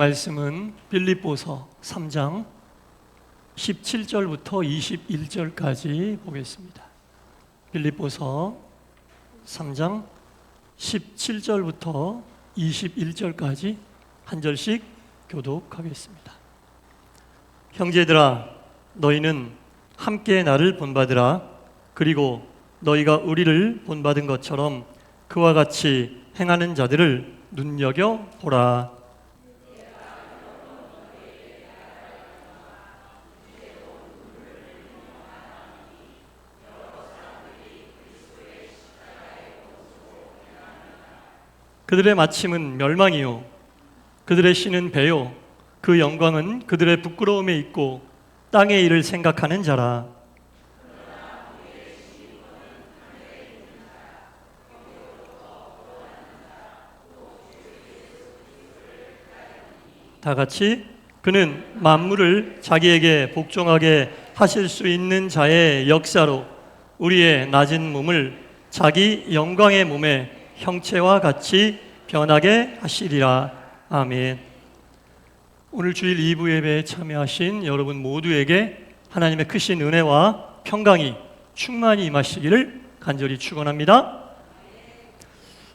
말씀은 빌립보서 3장 17절부터 21절까지 보겠습니다. 빌립보서 3장 17절부터 21절까지 한 절씩 교독하겠습니다. 형제들아, 너희는 함께 나를 본받으라. 그리고 너희가 우리를 본받은 것처럼 그와 같이 행하는 자들을 눈여겨보라. 그들의 마침은 멸망이요 그들의 신은 배요 그 영광은 그들의 부끄러움에 있고 땅의 일을 생각하는 자라. 다 같이 그는 만물을 자기에게 복종하게 하실 수 있는 자의 역사로 우리의 낮은 몸을 자기 영광의 몸에 형체와 같이 변하게 하시리라. 아멘. 오늘 주일 2부 예배에 참여하신 여러분 모두에게 하나님의 크신 은혜와 평강이 충만히 임하시기를 간절히 축원합니다.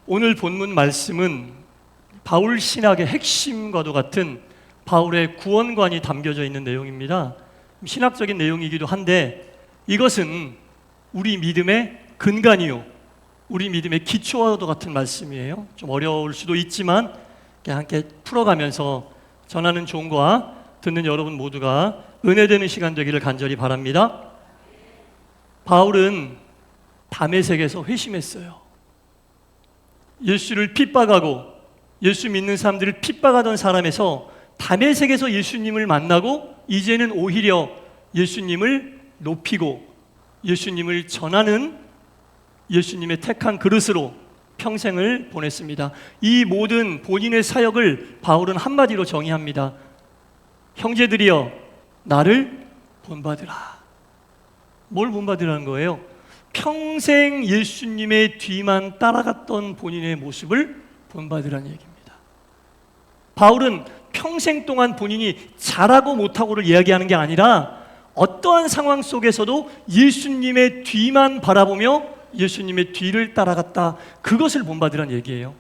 오늘 본문 말씀은 바울 신학의 핵심과도 같은 바울의 구원관이 담겨져 있는 내용입니다. 신학적인 내용이기도 한데 이것은 우리 믿음의 근간이요 우리 믿음의 기초와도 같은 말씀이에요. 좀 어려울 수도 있지만 함께 풀어가면서 전하는 종과 듣는 여러분 모두가 은혜되는 시간 되기를 간절히 바랍니다. 바울은 다메섹에서 회심했어요. 예수를 핍박하고 예수 믿는 사람들을 핍박하던 사람에서 다메섹에서 예수님을 만나고 이제는 오히려 예수님을 높이고 예수님을 전하는 예수님의 택한 그릇으로 평생을 보냈습니다. 이 모든 본인의 사역을 바울은 한마디로 정의합니다. 형제들이여, 나를 본받으라. 뭘 본받으라는 거예요? 평생 예수님의 뒤만 따라갔던 본인의 모습을 본받으라는 얘기입니다. 바울은 평생 동안 본인이 잘하고 못하고를 이야기하는 게 아니라 어떠한 상황 속에서도 예수님의 뒤만 바라보며 예수님의 뒤를 따라갔다. 그것을 본받으란 얘기예요.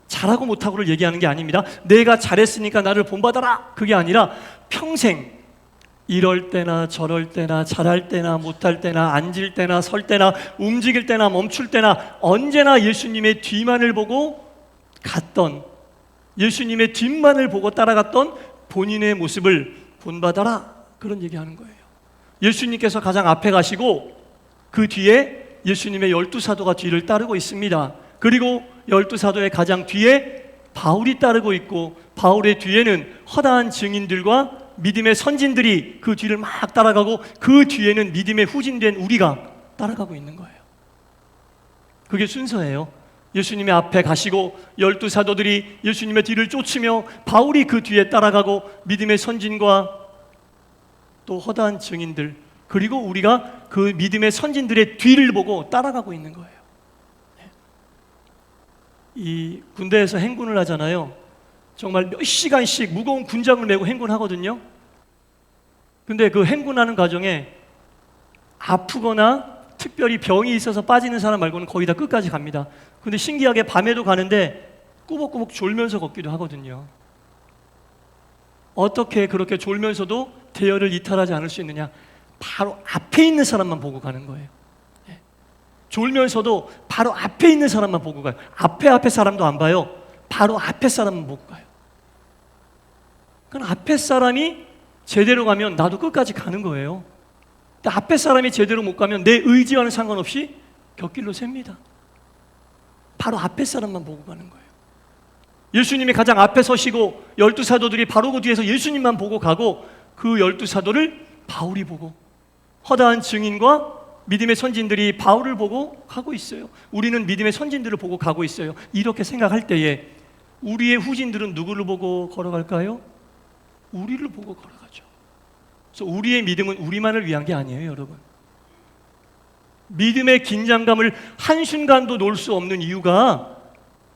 잘하고 못하고를 얘기하는 게 아닙니다. 내가 잘했으니까 나를 본받아라. 그게 아니라 평생 이럴 때나 저럴 때나 잘할 때나 못할 때나 앉을 때나 설 때나 움직일 때나 멈출 때나 언제나 예수님의 뒤만을 보고 갔던, 예수님의 뒷만을 보고 따라갔던 본인의 모습을 본받아라. 그런 얘기하는 거예요. 예수님께서 가장 앞에 가시고 그 뒤에 예수님의 12사도가 뒤를 따르고 있습니다. 그리고 12사도의 가장 뒤에 바울이 따르고 있고 바울의 뒤에는 허다한 증인들과 믿음의 선진들이 그 뒤를 막 따라가고 그 뒤에는 믿음의 후진된 우리가 따라가고 있는 거예요. 그게 순서예요. 예수님의 앞에 가시고 12사도들이 예수님의 뒤를 쫓으며 바울이 그 뒤에 따라가고 믿음의 선진과 또 허다한 증인들 그리고 우리가 그 믿음의 선진들의 뒤를 보고 따라가고 있는 거예요. 이 군대에서 행군을 하잖아요. 정말 몇 시간씩 무거운 군장을 메고 행군하거든요. 근데 그 행군하는 과정에 아프거나 특별히 병이 있어서 빠지는 사람 말고는 거의 다 끝까지 갑니다. 근데 신기하게 밤에도 가는데 꾸벅꾸벅 졸면서 걷기도 하거든요. 어떻게 그렇게 졸면서도 대열을 이탈하지 않을 수 있느냐? 바로 앞에 있는 사람만 보고 가는 거예요. 졸면서도 바로 앞에 있는 사람만 보고 가요. 앞에 사람도 안 봐요. 바로 앞에 사람만 보고 가요. 그럼 앞에 사람이 제대로 가면 나도 끝까지 가는 거예요. 근데 앞에 사람이 제대로 못 가면 내 의지와는 상관없이 곁길로 셉니다. 바로 앞에 사람만 보고 가는 거예요. 예수님이 가장 앞에 서시고 12사도들이 바로 그 뒤에서 예수님만 보고 가고 그 12사도를 바울이 보고 허다한 증인과 믿음의 선진들이 바울을 보고 가고 있어요. 우리는 믿음의 선진들을 보고 가고 있어요. 이렇게 생각할 때에 우리의 후진들은 누구를 보고 걸어갈까요? 우리를 보고 걸어가죠. 그래서 우리의 믿음은 우리만을 위한 게 아니에요, 여러분. 믿음의 긴장감을 한순간도 놓을 수 없는 이유가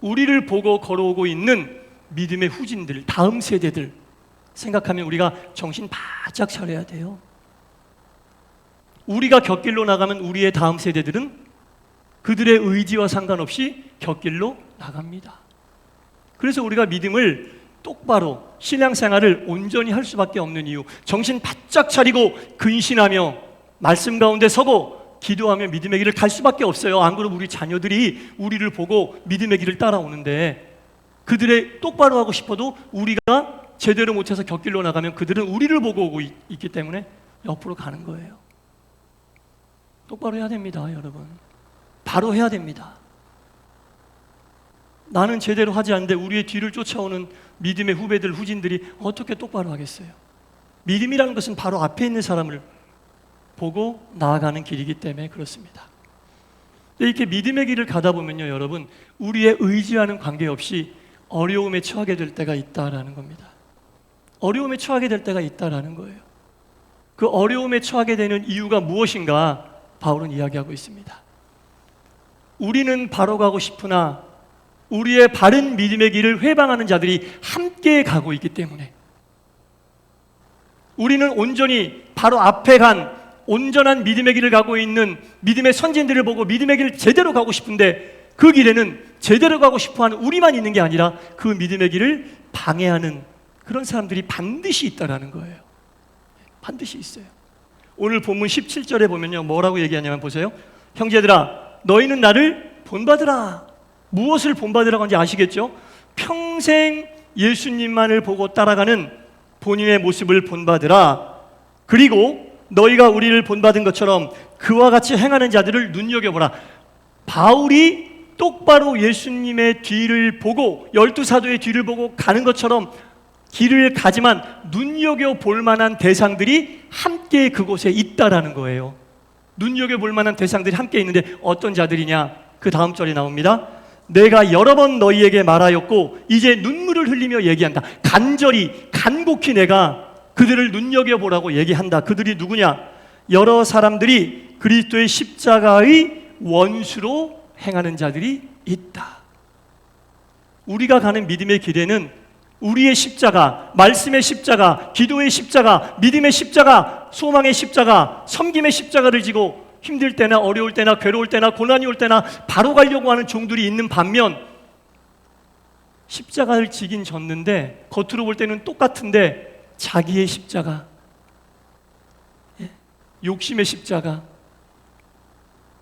우리를 보고 걸어오고 있는 믿음의 후진들, 다음 세대들 생각하면 우리가 정신 바짝 차려야 돼요. 우리가 곁길로 나가면 우리의 다음 세대들은 그들의 의지와 상관없이 곁길로 나갑니다. 그래서 우리가 믿음을 똑바로 신앙생활을 온전히 할 수밖에 없는 이유, 정신 바짝 차리고 근신하며 말씀 가운데 서고 기도하며 믿음의 길을 갈 수밖에 없어요. 안 그러면 우리 자녀들이 우리를 보고 믿음의 길을 따라오는데, 그들의 똑바로 하고 싶어도 우리가 제대로 못해서 곁길로 나가면 그들은 우리를 보고 오고 있기 때문에 옆으로 가는 거예요. 똑바로 해야 됩니다, 여러분. 바로 해야 됩니다. 나는 제대로 하지 않는데 우리의 뒤를 쫓아오는 믿음의 후배들, 후진들이 어떻게 똑바로 하겠어요? 믿음이라는 것은 바로 앞에 있는 사람을 보고 나아가는 길이기 때문에 그렇습니다. 이렇게 믿음의 길을 가다 보면요, 여러분, 우리의 의지와는 관계없이 어려움에 처하게 될 때가 있다라는 겁니다. 어려움에 처하게 될 때가 있다라는 거예요. 그 어려움에 처하게 되는 이유가 무엇인가 바울은 이야기하고 있습니다. 우리는 바로 가고 싶으나 우리의 바른 믿음의 길을 회방하는 자들이 함께 가고 있기 때문에, 우리는 온전히 바로 앞에 간 온전한 믿음의 길을 가고 있는 믿음의 선진들을 보고 믿음의 길을 제대로 가고 싶은데, 그 길에는 제대로 가고 싶어하는 우리만 있는 게 아니라 그 믿음의 길을 방해하는 그런 사람들이 반드시 있다라는 거예요. 반드시 있어요. 오늘 본문 17절에 보면요, 뭐라고 얘기하냐면 보세요. 형제들아, 너희는 나를 본받으라. 무엇을 본받으라고 하는지 아시겠죠? 평생 예수님만을 보고 따라가는 본인의 모습을 본받으라. 그리고 너희가 우리를 본받은 것처럼 그와 같이 행하는 자들을 눈여겨보라. 바울이 똑바로 예수님의 뒤를 보고 12사도의 뒤를 보고 가는 것처럼 길을 가지만 눈여겨볼 만한 대상들이 함께 그곳에 있다라는 거예요. 눈여겨볼 만한 대상들이 함께 있는데 어떤 자들이냐? 그 다음 절이 나옵니다. 내가 여러 번 너희에게 말하였고 이제 눈물을 흘리며 얘기한다. 간절히 간곡히 내가 그들을 눈여겨보라고 얘기한다. 그들이 누구냐? 여러 사람들이 그리스도의 십자가의 원수로 행하는 자들이 있다. 우리가 가는 믿음의 길에는 우리의 십자가, 말씀의 십자가, 기도의 십자가, 믿음의 십자가, 소망의 십자가, 섬김의 십자가를 지고 힘들 때나 어려울 때나 괴로울 때나 고난이 올 때나 바로 가려고 하는 종들이 있는 반면, 십자가를 지긴 졌는데 겉으로 볼 때는 똑같은데 자기의 십자가, 욕심의 십자가,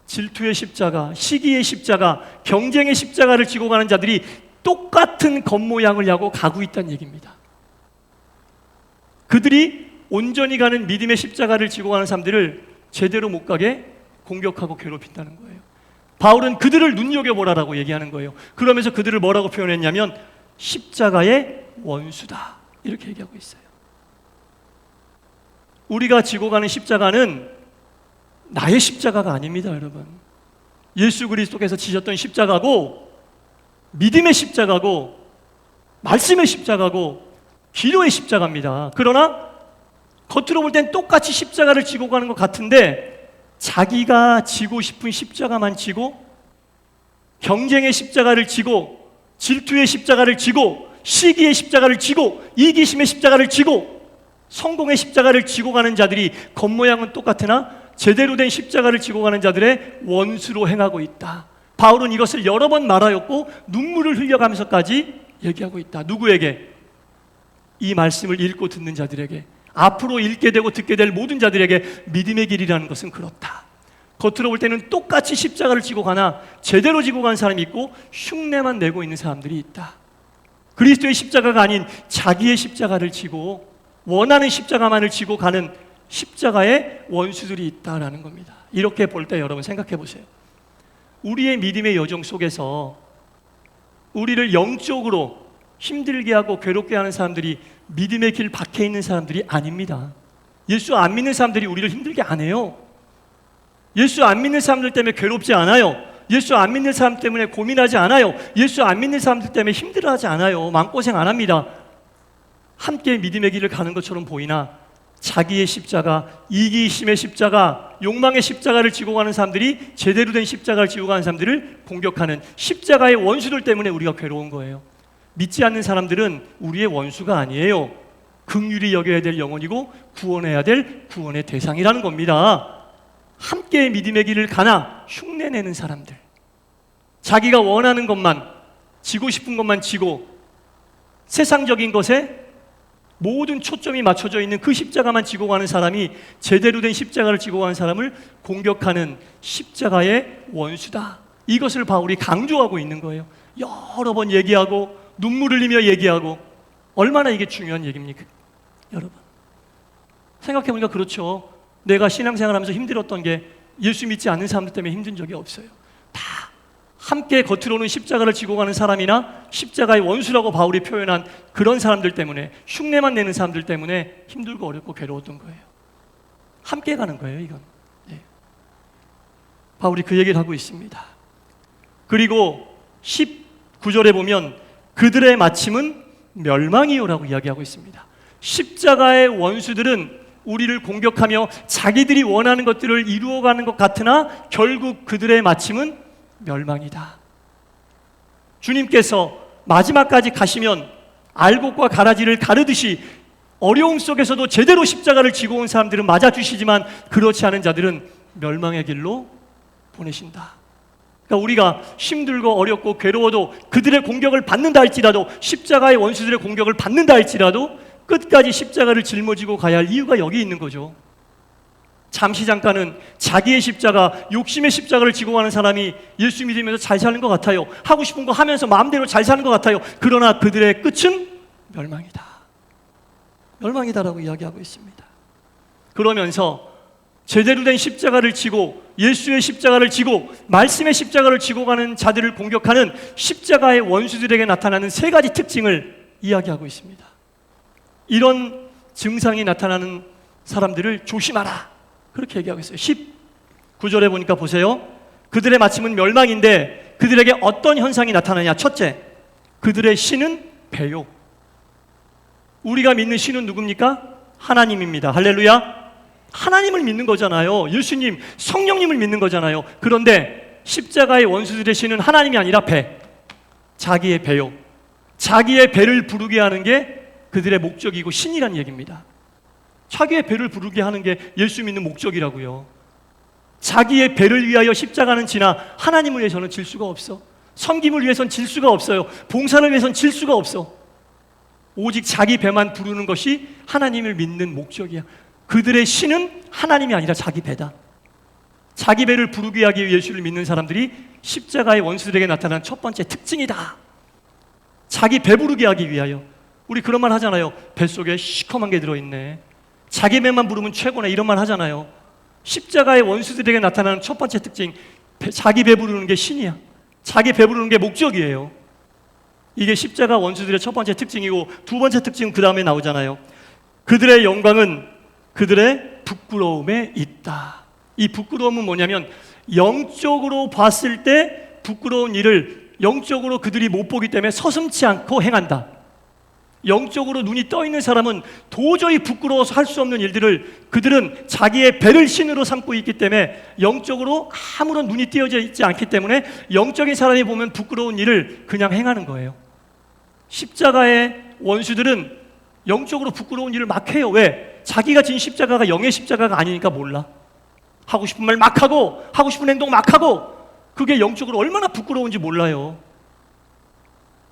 질투의 십자가, 시기의 십자가, 경쟁의 십자가를 지고 가는 자들이 똑같은 겉모양을 하고 가고 있다는 얘기입니다. 그들이 온전히 가는 믿음의 십자가를 지고 가는 사람들을 제대로 못 가게 공격하고 괴롭힌다는 거예요. 바울은 그들을 눈여겨보라라고 얘기하는 거예요. 그러면서 그들을 뭐라고 표현했냐면 십자가의 원수다, 이렇게 얘기하고 있어요. 우리가 지고 가는 십자가는 나의 십자가가 아닙니다, 여러분. 예수 그리스도께서 지셨던 십자가고, 믿음의 십자가고, 말씀의 십자가고, 기도의 십자가입니다. 그러나 겉으로 볼 땐 똑같이 십자가를 지고 가는 것 같은데 자기가 지고 싶은 십자가만 지고, 경쟁의 십자가를 지고, 질투의 십자가를 지고, 시기의 십자가를 지고, 이기심의 십자가를 지고, 성공의 십자가를 지고 가는 자들이 겉모양은 똑같으나 제대로 된 십자가를 지고 가는 자들의 원수로 행하고 있다. 바울은 이것을 여러 번 말하였고 눈물을 흘려가면서까지 얘기하고 있다. 누구에게? 이 말씀을 읽고 듣는 자들에게, 앞으로 읽게 되고 듣게 될 모든 자들에게 믿음의 길이라는 것은 그렇다. 겉으로 볼 때는 똑같이 십자가를 지고 가나 제대로 지고 간 사람이 있고 흉내만 내고 있는 사람들이 있다. 그리스도의 십자가가 아닌 자기의 십자가를 지고 원하는 십자가만을 지고 가는 십자가의 원수들이 있다라는 겁니다. 이렇게 볼 때 여러분 생각해 보세요. 우리의 믿음의 여정 속에서 우리를 영적으로 힘들게 하고 괴롭게 하는 사람들이 믿음의 길 밖에 있는 사람들이 아닙니다. 예수 안 믿는 사람들이 우리를 힘들게 안 해요. 예수 안 믿는 사람들 때문에 괴롭지 않아요. 예수 안 믿는 사람 때문에 고민하지 않아요. 예수 안 믿는 사람들 때문에 힘들어하지 않아요. 마음고생 안 합니다. 함께 믿음의 길을 가는 것처럼 보이나 자기의 십자가, 이기심의 십자가, 욕망의 십자가를 지고 가는 사람들이 제대로 된 십자가를 지고 가는 사람들을 공격하는 십자가의 원수들 때문에 우리가 괴로운 거예요. 믿지 않는 사람들은 우리의 원수가 아니에요. 긍휼히 여겨야 될 영혼이고 구원해야 될 구원의 대상이라는 겁니다. 함께 믿음의 길을 가나 흉내내는 사람들, 자기가 원하는 것만, 지고 싶은 것만 지고 세상적인 것에 모든 초점이 맞춰져 있는 그 십자가만 지고 가는 사람이 제대로 된 십자가를 지고 가는 사람을 공격하는 십자가의 원수다. 이것을 바울이 강조하고 있는 거예요. 여러 번 얘기하고 눈물 흘리며 얘기하고. 얼마나 이게 중요한 얘기입니까? 여러분, 생각해보니까 그렇죠. 내가 신앙생활하면서 힘들었던 게 예수 믿지 않는 사람들 때문에 힘든 적이 없어요. 다 함께 겉으로는 십자가를 지고 가는 사람이나 십자가의 원수라고 바울이 표현한 그런 사람들 때문에, 흉내만 내는 사람들 때문에 힘들고 어렵고 괴로웠던 거예요. 함께 가는 거예요, 이건. 예. 바울이 그 얘기를 하고 있습니다. 그리고 19절에 보면 그들의 마침은 멸망이요라고 이야기하고 있습니다. 십자가의 원수들은 우리를 공격하며 자기들이 원하는 것들을 이루어가는 것 같으나 결국 그들의 마침은 멸망이다. 주님께서 마지막까지 가시면 알곡과 가라지를 가르듯이 어려움 속에서도 제대로 십자가를 지고 온 사람들은 맞아주시지만 그렇지 않은 자들은 멸망의 길로 보내신다. 그러니까 우리가 힘들고 어렵고 괴로워도 그들의 공격을 받는다 할지라도, 십자가의 원수들의 공격을 받는다 할지라도 끝까지 십자가를 짊어지고 가야 할 이유가 여기 있는 거죠. 잠시 잠깐은 자기의 십자가, 욕심의 십자가를 지고 가는 사람이 예수 믿으면서 잘 사는 것 같아요. 하고 싶은 거 하면서 마음대로 잘 사는 것 같아요. 그러나 그들의 끝은 멸망이다. 멸망이다라고 이야기하고 있습니다. 그러면서 제대로 된 십자가를 지고, 예수의 십자가를 지고 말씀의 십자가를 지고 가는 자들을 공격하는 십자가의 원수들에게 나타나는 세 가지 특징을 이야기하고 있습니다. 이런 증상이 나타나는 사람들을 조심하라, 그렇게 얘기하고 있어요. 19절에 보니까 보세요. 그들의 마침은 멸망인데 그들에게 어떤 현상이 나타나냐. 첫째, 그들의 신은 배요. 우리가 믿는 신은 누굽니까? 하나님입니다. 할렐루야. 하나님을 믿는 거잖아요. 예수님, 성령님을 믿는 거잖아요. 그런데 십자가의 원수들의 신은 하나님이 아니라 배, 자기의 배요. 자기의 배를 부르게 하는 게 그들의 목적이고 신이란 얘기입니다. 자기의 배를 부르게 하는 게 예수 믿는 목적이라고요. 자기의 배를 위하여 십자가는 지나 하나님을 위해서는 질 수가 없어. 섬김을 위해서는 질 수가 없어요. 봉사를 위해서는 질 수가 없어. 오직 자기 배만 부르는 것이 하나님을 믿는 목적이야. 그들의 신은 하나님이 아니라 자기 배다. 자기 배를 부르게 하기 위해 예수를 믿는 사람들이 십자가의 원수들에게 나타난 첫 번째 특징이다. 자기 배 부르게 하기 위하여. 우리 그런 말 하잖아요. 뱃속에 시커먼 게 들어있네. 자기 배만 부르면 최고네, 이런 말 하잖아요. 십자가의 원수들에게 나타나는 첫 번째 특징, 자기 배 부르는 게 신이야. 자기 배 부르는 게 목적이에요. 이게 십자가 원수들의 첫 번째 특징이고, 두 번째 특징은 그 다음에 나오잖아요. 그들의 영광은 그들의 부끄러움에 있다. 이 부끄러움은 뭐냐면, 영적으로 봤을 때 부끄러운 일을 영적으로 그들이 못 보기 때문에 서슴지 않고 행한다. 영적으로 눈이 떠 있는 사람은 도저히 부끄러워서 할 수 없는 일들을 그들은 자기의 배를 신으로 삼고 있기 때문에 영적으로 아무런 눈이 띄어져 있지 않기 때문에 영적인 사람이 보면 부끄러운 일을 그냥 행하는 거예요. 십자가의 원수들은 영적으로 부끄러운 일을 막 해요. 왜? 자기가 진 십자가가 영의 십자가가 아니니까 몰라. 하고 싶은 말 막 하고 하고 싶은 행동 막 하고, 그게 영적으로 얼마나 부끄러운지 몰라요.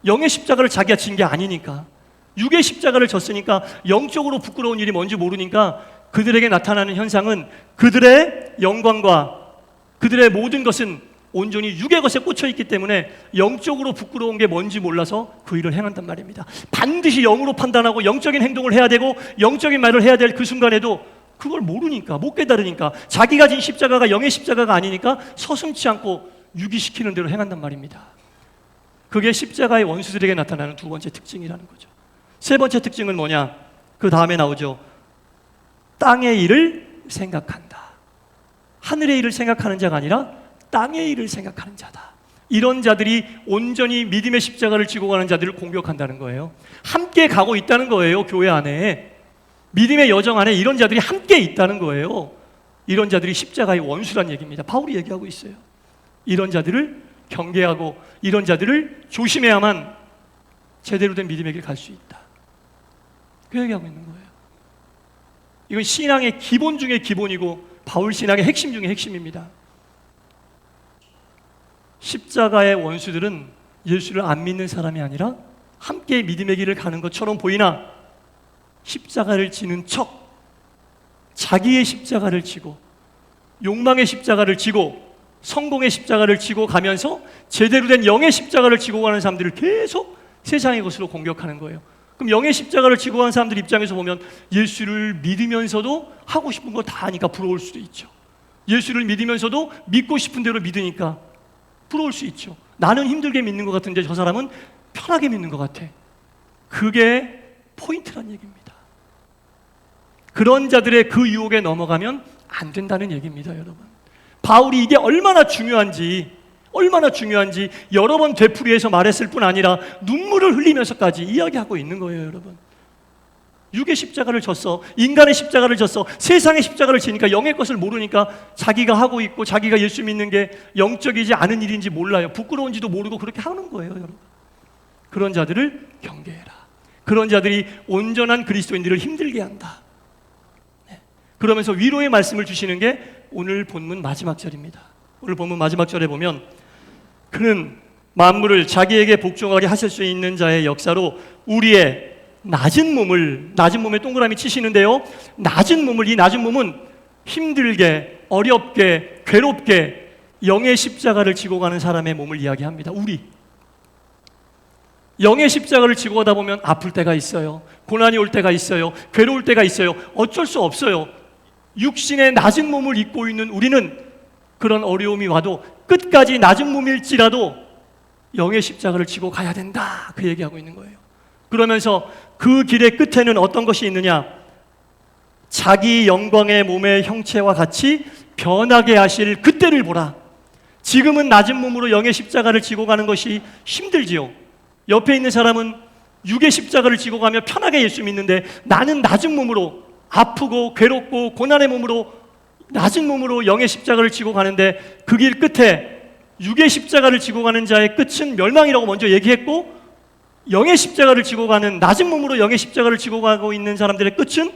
영의 십자가를 자기가 진 게 아니니까. 육의 십자가를 졌으니까 영적으로 부끄러운 일이 뭔지 모르니까 그들에게 나타나는 현상은 그들의 영광과 그들의 모든 것은 온전히 육의 것에 꽂혀 있기 때문에 영적으로 부끄러운 게 뭔지 몰라서 그 일을 행한단 말입니다. 반드시 영으로 판단하고 영적인 행동을 해야 되고 영적인 말을 해야 될 그 순간에도 그걸 모르니까, 못 깨달으니까, 자기가 진 십자가가 영의 십자가가 아니니까 서슴지 않고 육이 시키는 대로 행한단 말입니다. 그게 십자가의 원수들에게 나타나는 두 번째 특징이라는 거죠. 세 번째 특징은 뭐냐? 그 다음에 나오죠. 땅의 일을 생각한다. 하늘의 일을 생각하는 자가 아니라 땅의 일을 생각하는 자다. 이런 자들이 온전히 믿음의 십자가를 지고 가는 자들을 공격한다는 거예요. 함께 가고 있다는 거예요. 교회 안에, 믿음의 여정 안에 이런 자들이 함께 있다는 거예요. 이런 자들이 십자가의 원수란 얘기입니다. 바울이 얘기하고 있어요. 이런 자들을 경계하고 이런 자들을 조심해야만 제대로 된 믿음의 길 갈 수 있다. 그 얘기하고 있는 거예요. 이건 신앙의 기본 중에 기본이고 바울 신앙의 핵심 중에 핵심입니다. 십자가의 원수들은 예수를 안 믿는 사람이 아니라 함께 믿음의 길을 가는 것처럼 보이나 십자가를 지는 척 자기의 십자가를 지고 욕망의 십자가를 지고 성공의 십자가를 지고 가면서 제대로 된 영의 십자가를 지고 가는 사람들을 계속 세상의 것으로 공격하는 거예요. 그럼 영의 십자가를 지고 가는 사람들 입장에서 보면 예수를 믿으면서도 하고 싶은 거 다 하니까 부러울 수도 있죠. 예수를 믿으면서도 믿고 싶은 대로 믿으니까 부러울 수 있죠. 나는 힘들게 믿는 것 같은데 저 사람은 편하게 믿는 것 같아. 그게 포인트란 얘기입니다. 그런 자들의 그 유혹에 넘어가면 안 된다는 얘기입니다, 여러분. 바울이 이게 얼마나 중요한지 여러 번 되풀이해서 말했을 뿐 아니라 눈물을 흘리면서까지 이야기하고 있는 거예요, 여러분. 육의 십자가를 졌어. 인간의 십자가를 졌어. 세상의 십자가를 지니까 영의 것을 모르니까 자기가 하고 있고 자기가 예수 믿는 게 영적이지 않은 일인지 몰라요. 부끄러운지도 모르고 그렇게 하는 거예요, 여러분. 그런 자들을 경계해라. 그런 자들이 온전한 그리스도인들을 힘들게 한다. 그러면서 위로의 말씀을 주시는 게 오늘 본문 마지막 절입니다. 오늘 본문 마지막 절에 보면 그는 만물을 자기에게 복종하게 하실 수 있는 자의 역사로 우리의 낮은 몸에 동그라미 치시는데요, 이 낮은 몸은 힘들게 어렵게 괴롭게 영의 십자가를 지고 가는 사람의 몸을 이야기합니다. 우리 영의 십자가를 지고 가다 보면 아플 때가 있어요. 고난이 올 때가 있어요. 괴로울 때가 있어요. 어쩔 수 없어요. 육신의 낮은 몸을 입고 있는 우리는 그런 어려움이 와도 끝까지 낮은 몸일지라도 영의 십자가를 지고 가야 된다. 그 얘기하고 있는 거예요. 그러면서 그 길의 끝에는 어떤 것이 있느냐? 자기 영광의 몸의 형체와 같이 변하게 하실 그때를 보라. 지금은 낮은 몸으로 영의 십자가를 지고 가는 것이 힘들지요. 옆에 있는 사람은 육의 십자가를 지고 가며 편하게 예수 믿는데 나는 낮은 몸으로 아프고 괴롭고 고난의 몸으로 낮은 몸으로 영의 십자가를 지고 가는데 그 길 끝에 육의 십자가를 지고 가는 자의 끝은 멸망이라고 먼저 얘기했고, 영의 십자가를 지고 가는 낮은 몸으로 영의 십자가를 지고 가고 있는 사람들의 끝은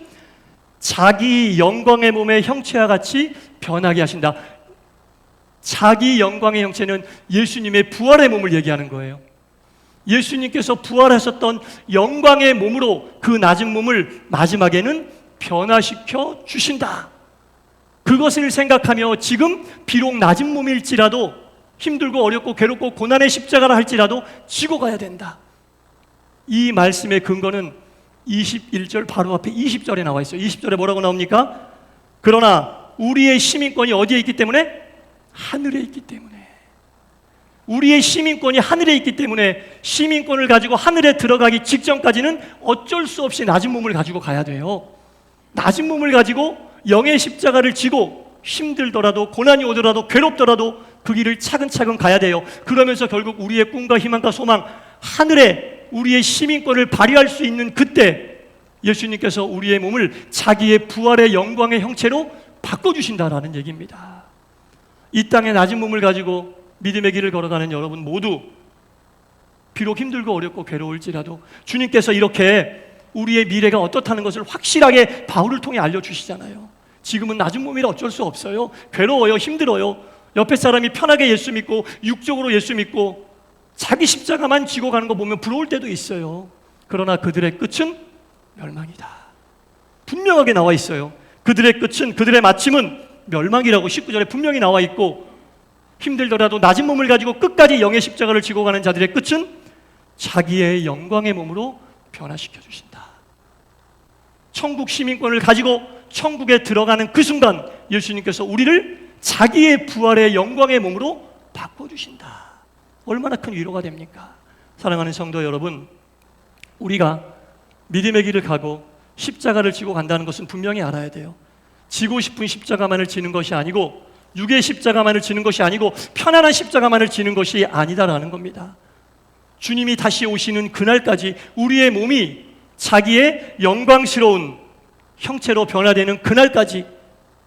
자기 영광의 몸의 형체와 같이 변하게 하신다. 자기 영광의 형체는 예수님의 부활의 몸을 얘기하는 거예요. 예수님께서 부활하셨던 영광의 몸으로 그 낮은 몸을 마지막에는 변화시켜 주신다. 그것을 생각하며 지금 비록 낮은 몸일지라도 힘들고 어렵고 괴롭고 고난의 십자가라 할지라도 지고 가야 된다. 이 말씀의 근거는 21절 바로 앞에 20절에 나와 있어요. 20절에 뭐라고 나옵니까? 그러나 우리의 시민권이 어디에 있기 때문에? 하늘에 있기 때문에. 우리의 시민권이 하늘에 있기 때문에 시민권을 가지고 하늘에 들어가기 직전까지는 어쩔 수 없이 낮은 몸을 가지고 가야 돼요. 낮은 몸을 가지고 영의 십자가를 지고 힘들더라도 고난이 오더라도 괴롭더라도 그 길을 차근차근 가야 돼요. 그러면서 결국 우리의 꿈과 희망과 소망, 하늘에 우리의 시민권을 발휘할 수 있는 그때 예수님께서 우리의 몸을 자기의 부활의 영광의 형체로 바꿔주신다라는 얘기입니다. 이 땅의 낮은 몸을 가지고 믿음의 길을 걸어가는 여러분 모두 비록 힘들고 어렵고 괴로울지라도 주님께서 이렇게 우리의 미래가 어떻다는 것을 확실하게 바울을 통해 알려주시잖아요. 지금은 낮은 몸이라 어쩔 수 없어요. 괴로워요. 힘들어요. 옆에 사람이 편하게 예수 믿고 육적으로 예수 믿고 자기 십자가만 지고 가는 거 보면 부러울 때도 있어요. 그러나 그들의 끝은 멸망이다. 분명하게 나와 있어요. 그들의 끝은, 그들의 마침은 멸망이라고 19절에 분명히 나와 있고, 힘들더라도 낮은 몸을 가지고 끝까지 영의 십자가를 지고 가는 자들의 끝은 자기의 영광의 몸으로 변화시켜 주신다. 천국 시민권을 가지고 천국에 들어가는 그 순간 예수님께서 우리를 자기의 부활의 영광의 몸으로 바꿔주신다. 얼마나 큰 위로가 됩니까? 사랑하는 성도 여러분, 우리가 믿음의 길을 가고 십자가를 지고 간다는 것은 분명히 알아야 돼요. 지고 싶은 십자가만을 지는 것이 아니고, 육의 십자가만을 지는 것이 아니고, 편안한 십자가만을 지는 것이 아니다라는 겁니다. 주님이 다시 오시는 그날까지 우리의 몸이 자기의 영광스러운 형체로 변화되는 그날까지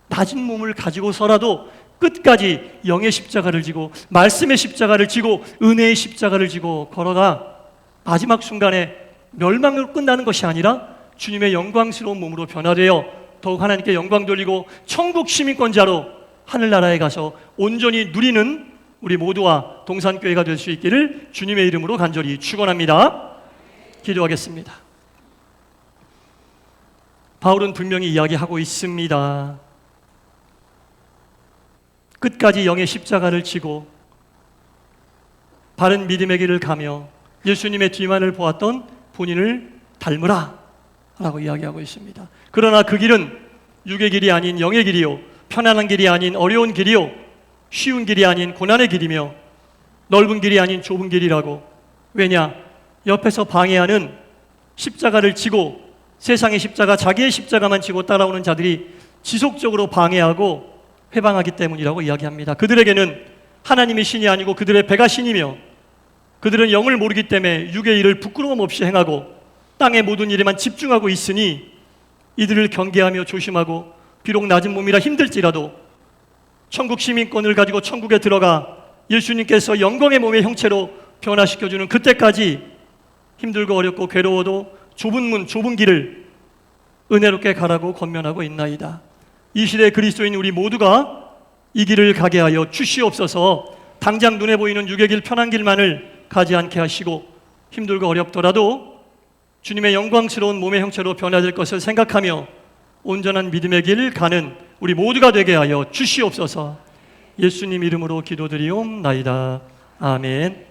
낮은 몸을 가지고서라도 끝까지 영의 십자가를 지고 말씀의 십자가를 지고 은혜의 십자가를 지고 걸어가 마지막 순간에 멸망으로 끝나는 것이 아니라 주님의 영광스러운 몸으로 변화되어 더욱 하나님께 영광 돌리고 천국 시민권자로 하늘나라에 가서 온전히 누리는 우리 모두와 동산교회가 될 수 있기를 주님의 이름으로 간절히 축원합니다. 기도하겠습니다. 바울은 분명히 이야기하고 있습니다. 끝까지 영의 십자가를 지고 바른 믿음의 길을 가며 예수님의 뒤만을 보았던 본인을 닮으라 라고 이야기하고 있습니다. 그러나 그 길은 육의 길이 아닌 영의 길이요, 편안한 길이 아닌 어려운 길이요, 쉬운 길이 아닌 고난의 길이며 넓은 길이 아닌 좁은 길이라고. 왜냐? 옆에서 방해하는 십자가를 지고 세상의 십자가, 자기의 십자가만 지고 따라오는 자들이 지속적으로 방해하고 회방하기 때문이라고 이야기합니다. 그들에게는 하나님이 신이 아니고 그들의 배가 신이며 그들은 영을 모르기 때문에 육의 일을 부끄러움 없이 행하고 땅의 모든 일에만 집중하고 있으니 이들을 경계하며 조심하고 비록 낮은 몸이라 힘들지라도 천국 시민권을 가지고 천국에 들어가 예수님께서 영광의 몸의 형체로 변화시켜주는 그때까지 힘들고 어렵고 괴로워도 좁은 문, 좁은 길을 은혜롭게 가라고 권면하고 있나이다. 이 시대의 그리스도인 우리 모두가 이 길을 가게 하여 주시옵소서. 당장 눈에 보이는 육의 길, 편한 길만을 가지 않게 하시고 힘들고 어렵더라도 주님의 영광스러운 몸의 형체로 변화될 것을 생각하며 온전한 믿음의 길을 가는 우리 모두가 되게 하여 주시옵소서. 예수님 이름으로 기도드리옵나이다. 아멘.